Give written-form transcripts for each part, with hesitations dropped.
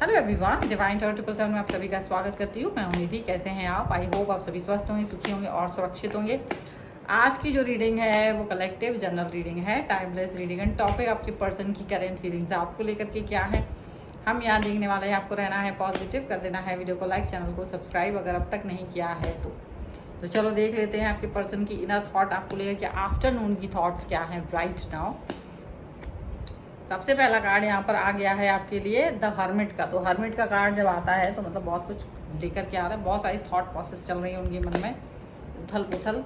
Hello everyone, divine tower 777 में आप सभी का स्वागत करती हूँ। मैं हूँ निधि। कैसे हैं आप? आई होप आप सभी स्वस्थ होंगे, सुखी होंगे और सुरक्षित होंगे। आज की जो रीडिंग है वो कलेक्टिव जनरल रीडिंग है, टाइमलेस रीडिंग एंड टॉपिक आपके पर्सन की करेंट फीलिंग्स आपको लेकर के क्या है हम यहाँ देखने वाले हैं। आपको रहना है पॉजिटिव, कर देना है वीडियो को लाइक, चैनल को सब्सक्राइब अगर अब तक नहीं किया है तो चलो देख लेते हैं आपके पर्सन की इनर थॉट आपको लेकर क्या, आफ्टरनून की थॉट्स क्या है राइट नाउ। सबसे पहला कार्ड यहाँ पर आ गया है आपके लिए द हर्मिट का। तो हर्मिट का कार्ड जब आता है तो मतलब बहुत कुछ लेकर के आ रहा है, बहुत सारी थॉट प्रोसेस चल रही है उनके मन में, उथल पुथल।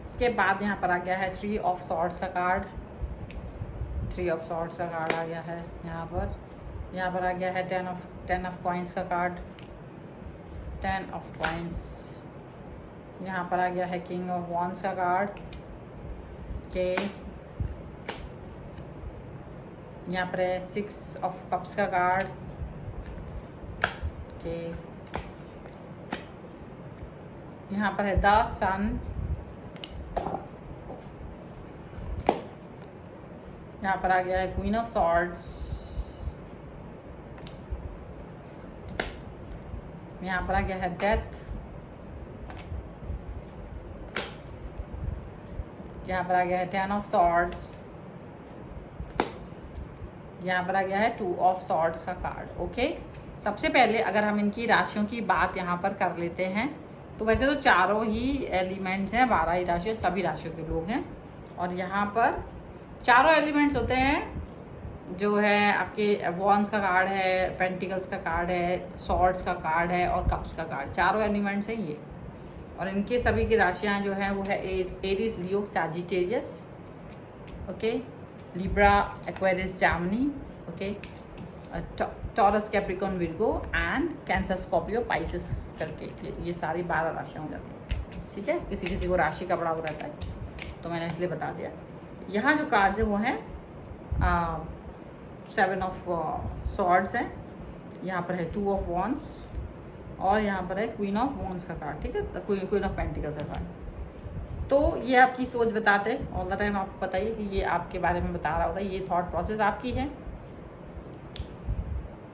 इसके बाद यहाँ पर आ गया है 3 ऑफ सॉर्ड्स का कार्ड। 3 ऑफ सॉर्ड्स का कार्ड आ गया है यहाँ पर आ गया है 10 ऑफ कॉइंस का कार्ड। 10 of coins. यहाँ पर आ गया है किंग ऑफ वॉन्ड्स का कार्ड के। यहाँ पर है 6 ऑफ कप्स का कार्ड के। यहाँ पर है द सन। यहाँ पर आ गया है क्वीन ऑफ सॉर्ड्स। यहाँ पर आ गया है डेथ। यहाँ पर आ गया है 10 ऑफ सॉर्ड्स। यहाँ पर आ गया है 2 ऑफ सॉर्ड्स का कार्ड। ओके, सबसे पहले अगर हम इनकी राशियों की बात यहाँ पर कर लेते हैं तो वैसे तो चारों ही एलिमेंट्स हैं, 12 ही राशि, सभी राशियों के लोग हैं। और यहाँ पर चारों एलिमेंट्स होते हैं जो है आपके वॉन्ड्स का कार्ड है, पेंटिकल्स का कार्ड है, सॉर्ड्स का कार्ड है और कप्स का कार्ड। चारों एलिमेंट्स हैं ये। और इनके सभी की राशियाँ जो हैं वो है Aries, Leo, Sagittarius, okay, Libra, Aquarius, Jamini, okay, taurus, Capricorn, Virgo and cancer, Scorpio, Pisces करके ये सारी 12 राशियाँ हो जाती हैं। ठीक है, किसी किसी को राशि का बड़ा वो रहता है तो मैंने इसलिए बता दिया। यहाँ जो कार्ड्स है वो हैं 7 ऑफ सॉर्ड्स हैं, यहाँ पर है 2 ऑफ वॉन्ड्स और यहाँ पर है क्वीन ऑफ वॉन्ड्स का कार्ड। ठीक है, क्वीन ऑफ पेंटिकल्स का कार्ड। तो ये आपकी सोच बताते हैं ऑल द टाइम। आपको बताइए कि ये आपके बारे में बता रहा होता है, ये थॉट प्रोसेस आपकी है।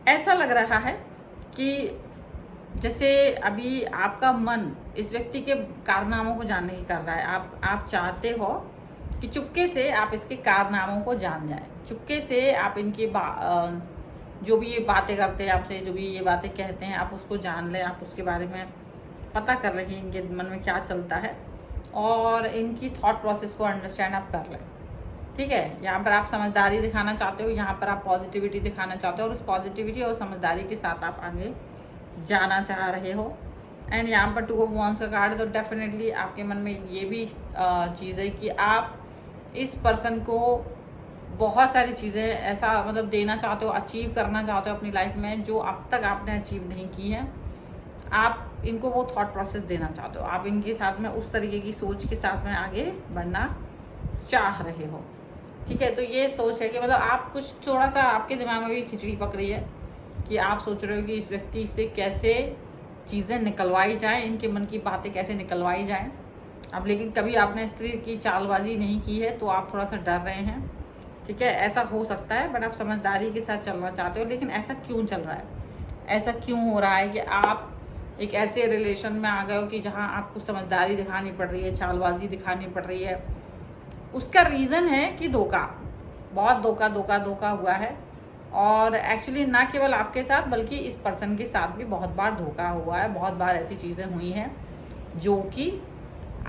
ऐसा लग रहा है कि जैसे अभी आपका मन इस व्यक्ति के कारनामों को जानने की कर रहा है। आप चाहते हो कि चुपके से आप इसके कारनामों को जान जाएं, चुपके से आप इनकी जो भी ये बातें करते हैं आपसे, जो भी ये बातें कहते हैं, आप उसको जान लें, आप उसके बारे में पता कर लें कि इनके मन में क्या चलता है और इनकी थॉट प्रोसेस को अंडरस्टैंड आप कर लें। ठीक है, यहाँ पर आप समझदारी दिखाना चाहते हो, यहाँ पर आप पॉजिटिविटी दिखाना चाहते हो और उस पॉजिटिविटी और समझदारी के साथ आप आगे जाना चाह रहे हो। एंड यहाँ पर 2 ऑफ वॉन्ड्स का कार्ड है तो डेफिनेटली आपके मन में ये भी चीज़ है कि आप इस पर्सन को बहुत सारी चीज़ें ऐसा मतलब देना चाहते हो, अचीव करना चाहते हो अपनी लाइफ में जो अब तक आपने अचीव नहीं की है। आप इनको वो थॉट प्रोसेस देना चाहते हो, आप इनके साथ में उस तरीके की सोच के साथ में आगे बढ़ना चाह रहे हो। ठीक है, तो ये सोच है कि मतलब आप कुछ थोड़ा सा आपके दिमाग में भी खिचड़ी पक रही है कि आप सोच रहे हो कि इस व्यक्ति से कैसे चीज़ें निकलवाई जाएं, इनके मन की बातें कैसे निकलवाई जाएं। अब लेकिन कभी आपने इस तरह की चालबाजी नहीं की है तो आप थोड़ा सा डर रहे हैं। ठीक है, ऐसा हो सकता है, बट आप समझदारी के साथ चलना चाहते हो। लेकिन ऐसा क्यों चल रहा है, ऐसा क्यों हो रहा है कि आप एक ऐसे रिलेशन में आ गए हो कि जहाँ आपको समझदारी दिखानी पड़ रही है, चालबाजी दिखानी पड़ रही है। उसका रीज़न है कि बहुत धोखा हुआ है। और एक्चुअली ना केवल आपके साथ बल्कि इस पर्सन के साथ भी बहुत बार धोखा हुआ है, बहुत बार ऐसी चीज़ें हुई हैं जो कि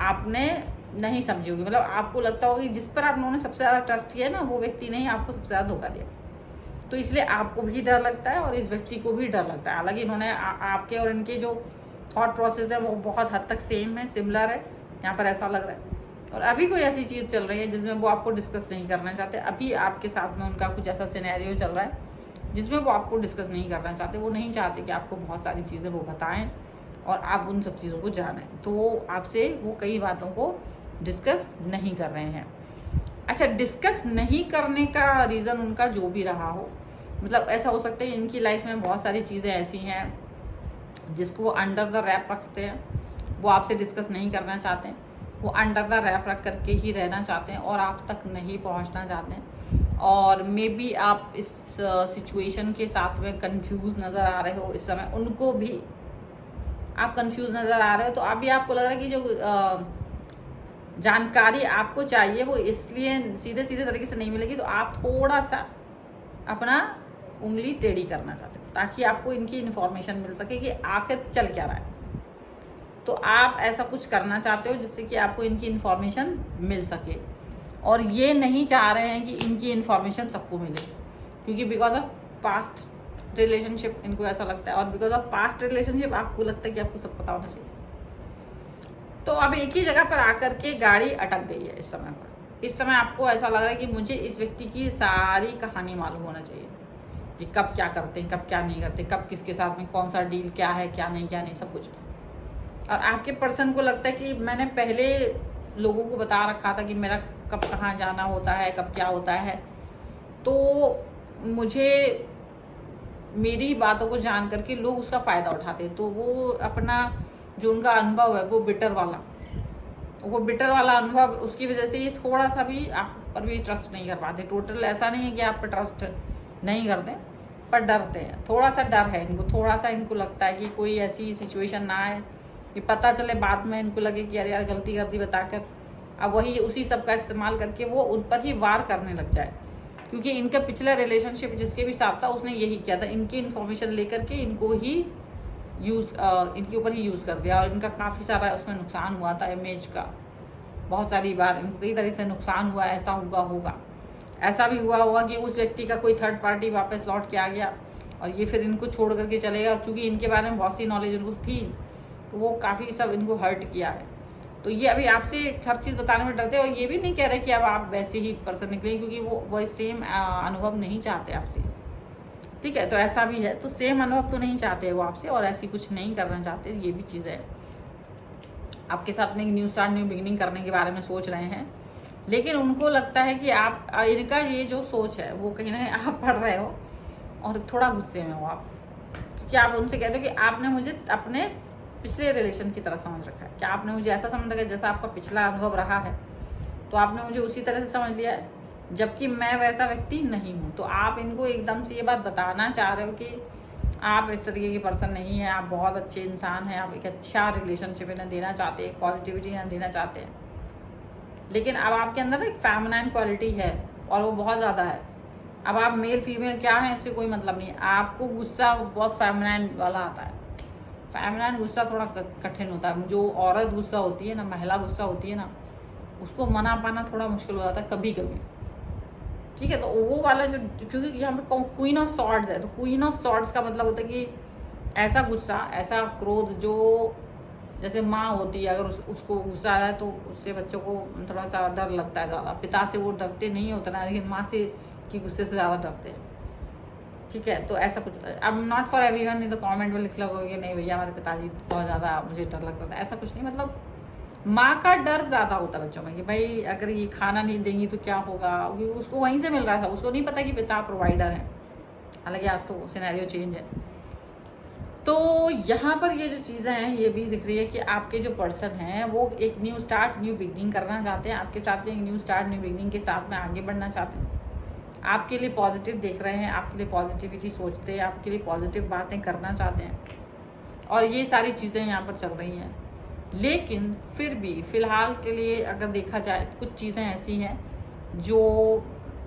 आपने नहीं समझी होगी। मतलब आपको लगता होगा कि जिस पर आप लोगों ने सबसे ज़्यादा ट्रस्ट किया ना, वो व्यक्ति ने ही आपको सबसे ज़्यादा धोखा दिया। तो इसलिए आपको भी डर लगता है और इस व्यक्ति को भी डर लगता है। हालांकि इन्होंने आपके और इनके जो थॉट प्रोसेस है वो बहुत हद तक सेम है, सिमिलर है, यहाँ पर ऐसा लग रहा है। और अभी कोई ऐसी चीज़ चल रही है जिसमें वो आपको डिस्कस नहीं करना चाहते। अभी आपके साथ में उनका कुछ ऐसा सिनेरियो चल रहा है जिसमें वो आपको डिस्कस नहीं करना चाहते। वो नहीं चाहते कि आपको बहुत सारी चीज़ें वो बताएं और आप उन सब चीज़ों को जानें। तो आपसे वो कई बातों को डिस्कस नहीं कर रहे हैं। अच्छा, डिस्कस नहीं करने का रीज़न उनका जो भी रहा हो, मतलब ऐसा हो सकता है इनकी लाइफ में बहुत सारी चीज़ें ऐसी हैं जिसको वो अंडर द रैप रखते हैं, वो आपसे डिस्कस नहीं करना चाहते हैं, वो अंडर द रैप रख करके ही रहना चाहते हैं और आप तक नहीं पहुंचना चाहते हैं। और मे बी आप इस सिचुएशन के साथ में कंफ्यूज नज़र आ रहे हो इस समय, उनको भी आप कंफ्यूज नज़र आ रहे हो। तो अभी आपको लग रहा है कि जो जानकारी आपको चाहिए वो इसलिए सीधे सीधे तरीके से नहीं मिलेगी, तो आप थोड़ा सा अपना उंगली टेढ़ी करना चाहते हो ताकि आपको इनकी इन्फॉर्मेशन मिल सके कि आखिर चल क्या रहा है। तो आप ऐसा कुछ करना चाहते हो जिससे कि आपको इनकी इन्फॉर्मेशन मिल सके, और ये नहीं चाह रहे हैं कि इनकी इन्फॉर्मेशन सबको मिले, क्योंकि बिकॉज ऑफ पास्ट रिलेशनशिप इनको ऐसा लगता है, और बिकॉज ऑफ पास्ट रिलेशनशिप आपको लगता है कि आपको सब पता होना चाहिए। तो अब एक ही जगह पर आकर के गाड़ी अटक गई है इस समय पर। इस समय आपको ऐसा लग रहा है कि मुझे इस व्यक्ति की सारी कहानी मालूम होना चाहिए कि कब क्या करते हैं, कब क्या नहीं करते, कब किसके साथ में कौन सा डील क्या है, क्या नहीं सब कुछ। और आपके पर्सन को लगता है कि मैंने पहले लोगों को बता रखा था कि मेरा कब कहाँ जाना होता है, कब क्या होता है, तो मुझे मेरी ही बातों को जान करके लोग उसका फ़ायदा उठाते हैं। तो वो अपना जो उनका अनुभव है वो बिटर वाला अनुभव, उसकी वजह से ये थोड़ा सा भी आप पर भी ट्रस्ट नहीं कर पाते। टोटल ऐसा नहीं है कि आप पर ट्रस्ट नहीं करते, पर डरते हैं, थोड़ा सा डर है इनको, थोड़ा सा इनको लगता है कि कोई ऐसी सिचुएशन ना आए कि पता चले बाद में इनको लगे कि यार गलती कर दी बताकर, अब वही उसी सब का इस्तेमाल करके वो उन पर ही वार करने लग जाए। क्योंकि इनका पिछला रिलेशनशिप जिसके भी साथ था उसने यही किया था, इनकी इन्फॉर्मेशन लेकर के इनको ही इनके ऊपर ही यूज़ कर दिया, और इनका काफ़ी सारा उसमें नुकसान हुआ था, इमेज का बहुत सारी बार इनको कई तरह से नुकसान हुआ। ऐसा हुआ होगा, ऐसा भी हुआ होगा कि उस व्यक्ति का कोई थर्ड पार्टी वापस लौट के आ गया और ये फिर इनको छोड़ करके चलेगा, और चूँकि इनके बारे में बहुत सी नॉलेज उनको थी तो वो काफ़ी सब इनको हर्ट किया है। तो ये अभी आपसे हर चीज़ बताने में डरते हैं, और ये भी नहीं कह रहे कि अब आप वैसे ही पर्सन निकलें, क्योंकि वो सेम अनुभव नहीं चाहते आपसे, ठीक है। तो ऐसा भी है, तो सेम अनुभव तो नहीं चाहते वो आपसे, और ऐसी कुछ नहीं करना चाहते, ये भी चीज़ है। आपके साथ में एक न्यू स्टार्ट, न्यू बिगिनिंग करने के बारे में सोच रहे हैं, लेकिन उनको लगता है कि आप इनका ये जो सोच है वो कहीं ना कहीं आप पढ़ रहे हो और थोड़ा गुस्से में हो आप, क्योंकि आप उनसे कहते हो कि आपने मुझे अपने पिछले रिलेशन की तरह समझ रखा है, क्या आपने मुझे ऐसा समझ रखा है जैसा आपका पिछला अनुभव रहा है, तो आपने मुझे उसी तरह से समझ लिया है, जबकि मैं वैसा व्यक्ति नहीं हूँ। तो आप इनको एकदम से ये बात बताना चाह रहे हो कि आप इस तरीके की पर्सन नहीं है, आप बहुत अच्छे इंसान हैं, आप एक अच्छा रिलेशनशिप इन्हें देना चाहते हैं, पॉजिटिविटी इन्हें देना चाहते हैं, लेकिन अब आपके अंदर एक फेमिनाइन क्वालिटी है और वो बहुत ज़्यादा है। अब आप मेल फीमेल क्या है इससे कोई मतलब नहीं है, आपको गुस्सा बहुत फेमिनाइन वाला आता है। फेमिनाइन गुस्सा थोड़ा कठिन होता है, जो औरत गुस्सा होती है ना, महिला गुस्सा होती है ना, उसको मना पाना थोड़ा मुश्किल हो जाता है कभी कभी, ठीक है। तो वो वाला जो, क्योंकि यहाँ पे क्वीन ऑफ सॉर्ड्स है, तो क्वीन ऑफ सॉर्ड्स का मतलब होता है कि ऐसा गुस्सा, ऐसा क्रोध जो जैसे माँ होती है, अगर उसको गुस्सा आ रहा है तो उससे बच्चों को थोड़ा सा डर लगता है ज़्यादा। पिता से वो डरते नहीं होता ना, लेकिन माँ से की गुस्से से ज़्यादा डरते हैं, ठीक है। तो ऐसा कुछ, अब नॉट फॉर एवरीवन, नहीं तो कमेंट में लिख लगोगे नहीं भैया हमारे पिताजी बहुत ज़्यादा मुझे डर लगता था, ऐसा कुछ नहीं। मतलब माँ का डर ज़्यादा होता है बच्चों में कि भाई अगर ये खाना नहीं देंगी तो क्या होगा, क्योंकि उसको वहीं से मिल रहा था, उसको नहीं पता कि पिता प्रोवाइडर हैं, हालांकि आज तो सिनेरियो चेंज है। तो यहाँ पर ये जो चीज़ें हैं ये भी दिख रही है कि आपके जो पर्सन हैं वो एक न्यू स्टार्ट, न्यू बिगनिंग करना चाहते हैं, आपके साथ में एक न्यू स्टार्ट, न्यू बिगनिंग के साथ में आगे बढ़ना चाहते हैं, आपके लिए पॉजिटिव देख रहे हैं, आपके लिए पॉजिटिविटी सोचते हैं, आपके लिए पॉजिटिव बातें करना चाहते हैं, और ये सारी चीज़ें यहाँ पर चल रही हैं। लेकिन फिर भी फ़िलहाल के लिए अगर देखा जाए तो कुछ चीज़ें ऐसी हैं जो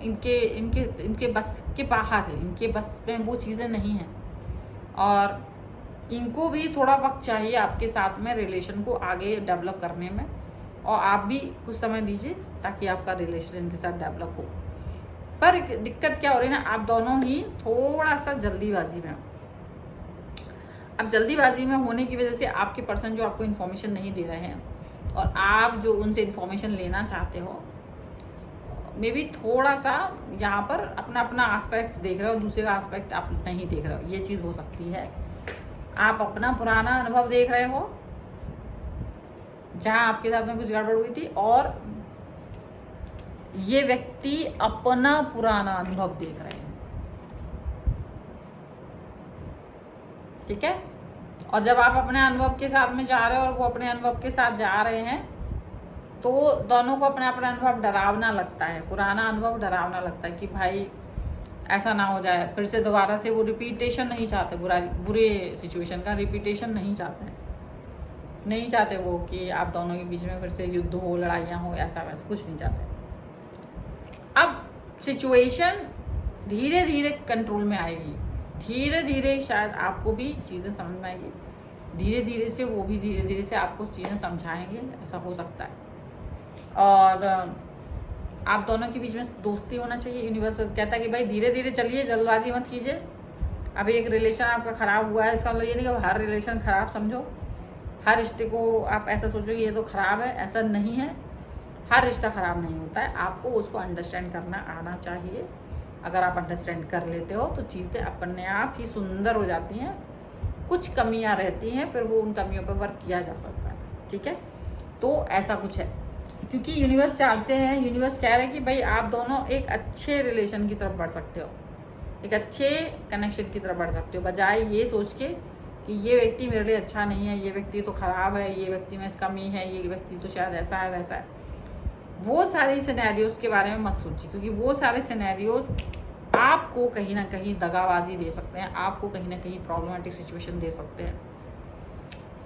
इनके इनके इनके बस के बाहर है, इनके बस में वो चीज़ें नहीं हैं, और इनको भी थोड़ा वक्त चाहिए आपके साथ में रिलेशन को आगे डेवलप करने में, और आप भी कुछ समय दीजिए ताकि आपका रिलेशन इनके साथ डेवलप हो। पर दिक्कत क्या हो रही है ना, आप दोनों ही थोड़ा सा जल्दीबाजी में हो। अब जल्दीबाजी में होने की वजह से आपके पर्सन जो आपको इन्फॉर्मेशन नहीं दे रहे हैं और आप जो उनसे इन्फॉर्मेशन लेना चाहते हो, मे बी थोड़ा सा यहाँ पर अपना अपना एस्पेक्ट्स देख रहे हो, दूसरे का एस्पेक्ट आप नहीं देख रहे हो, ये चीज़ हो सकती है। आप अपना पुराना अनुभव देख रहे हो जहाँ आपके साथ में कुछ गड़बड़ हुई थी, और ये व्यक्ति अपना पुराना अनुभव देख रहे हैं, ठीक है। और जब आप अपने अनुभव के साथ में जा रहे हो और वो अपने अनुभव के साथ जा रहे हैं, तो दोनों को अपना अपना अनुभव डरावना लगता है, पुराना अनुभव डरावना लगता है कि भाई ऐसा ना हो जाए फिर से दोबारा से, वो रिपीटेशन नहीं चाहते, बुरे सिचुएशन का रिपीटेशन नहीं चाहते, नहीं चाहते वो कि आप दोनों के बीच में फिर से युद्ध हो, लड़ाइयाँ हो, ऐसा वैसा कुछ नहीं चाहते। अब सिचुएशन धीरे धीरे कंट्रोल में आएगी, धीरे धीरे शायद आपको भी चीज़ें समझ में आएगी, धीरे धीरे से वो भी धीरे धीरे से आपको चीज़ें समझाएंगे, ऐसा हो सकता है। और आप दोनों के बीच में दोस्ती होना चाहिए। यूनिवर्स कहता है कि भाई धीरे धीरे चलिए, जल्दबाजी मत कीजिए। अभी एक रिलेशन आपका ख़राब हुआ है, इसका मतलब ये नहीं कि हर रिलेशन ख़राब समझो, हर रिश्ते को आप ऐसा सोचो कि ये तो ख़राब है, ऐसा नहीं है। हर रिश्ता ख़राब नहीं होता है, आपको उसको अंडरस्टैंड करना आना चाहिए। अगर आप अंडरस्टैंड कर लेते हो तो चीज़ें अपने आप ही सुंदर हो जाती हैं। कुछ कमियां रहती हैं, फिर वो उन कमियों पर वर्क किया जा सकता है, ठीक है। तो ऐसा कुछ है, क्योंकि यूनिवर्स चाहते हैं, यूनिवर्स कह रहे हैं कि भाई आप दोनों एक अच्छे रिलेशन की तरफ बढ़ सकते हो, एक अच्छे कनेक्शन की तरफ बढ़ सकते हो, बजाय ये सोच के कि ये व्यक्ति मेरे लिए अच्छा नहीं है, ये व्यक्ति तो ख़राब है, ये व्यक्ति में कमी है, ये व्यक्ति तो शायद ऐसा है वैसा है। वो सारे सिनेरियोज़ के बारे में मत सोचिए, क्योंकि वो सारे सिनेरियोज़ आपको कहीं ना कहीं दगाबाजी दे सकते हैं, आपको कहीं ना कहीं प्रॉब्लमेटिक सिचुएशन दे सकते हैं,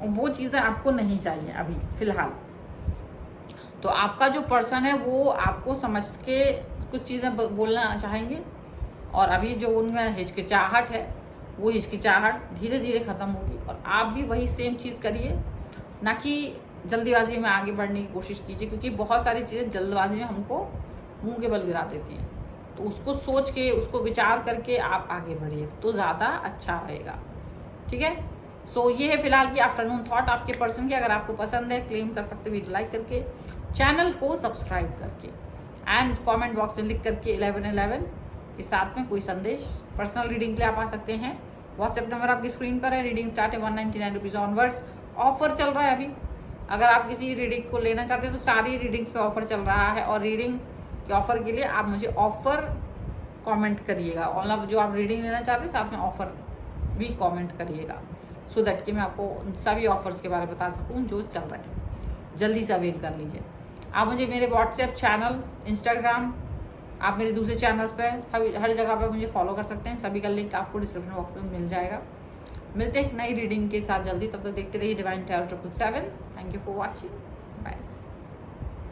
और वो चीज़ें आपको नहीं चाहिए अभी फ़िलहाल। तो आपका जो पर्सन है वो आपको समझ के कुछ चीज़ें बोलना चाहेंगे, और अभी जो उनमें हिचकिचाहट है वो हिचकिचाहट धीरे धीरे ख़त्म होगी, और आप भी वही सेम चीज़ करिए, ना कि जल्दीबाजी में आगे बढ़ने की कोशिश कीजिए, क्योंकि बहुत सारी चीज़ें जल्दबाजी में हमको मुंह के बल गिरा देती हैं। तो उसको सोच के, उसको विचार करके आप आगे बढ़िए तो ज़्यादा अच्छा रहेगा, ठीक है। सो ये है फिलहाल की आफ्टरनून थॉट आपके पर्सन की। अगर आपको पसंद है, क्लेम कर सकते वीडियो लाइक करके, चैनल को सब्सक्राइब करके, एंड कमेंट बॉक्स में लिख करके 1111 के साथ में कोई संदेश। पर्सनल रीडिंग के लिए आप आ सकते हैं, व्हाट्सएप नंबर आपकी स्क्रीन पर है। रीडिंग स्टार्ट है 199 रुपीज़ ऑनवर्ड्स, ऑफर चल रहा है अभी। अगर आप किसी रीडिंग को लेना चाहते हैं तो सारी रीडिंग्स पे ऑफर चल रहा है, और रीडिंग के ऑफर के लिए आप मुझे ऑफर कमेंट करिएगा, मतलब जो आप रीडिंग लेना चाहते हैं साथ में ऑफर भी कमेंट करिएगा, सो दैट कि मैं आपको सभी ऑफर्स के बारे में बता सकूँ जो चल रहे हैं। जल्दी से अवेल कर लीजिए। आप मुझे मेरे व्हाट्सएप चैनल, इंस्टाग्राम, आप मेरे दूसरे चैनल्स पे हर जगह पर मुझे फॉलो कर सकते हैं। सभी का लिंक आपको डिस्क्रिप्शन बॉक्स में मिल जाएगा। मिलते हैं एक नई रीडिंग के साथ जल्दी, तब तक देखते रहिए divine tarot 777। Thank you for watching.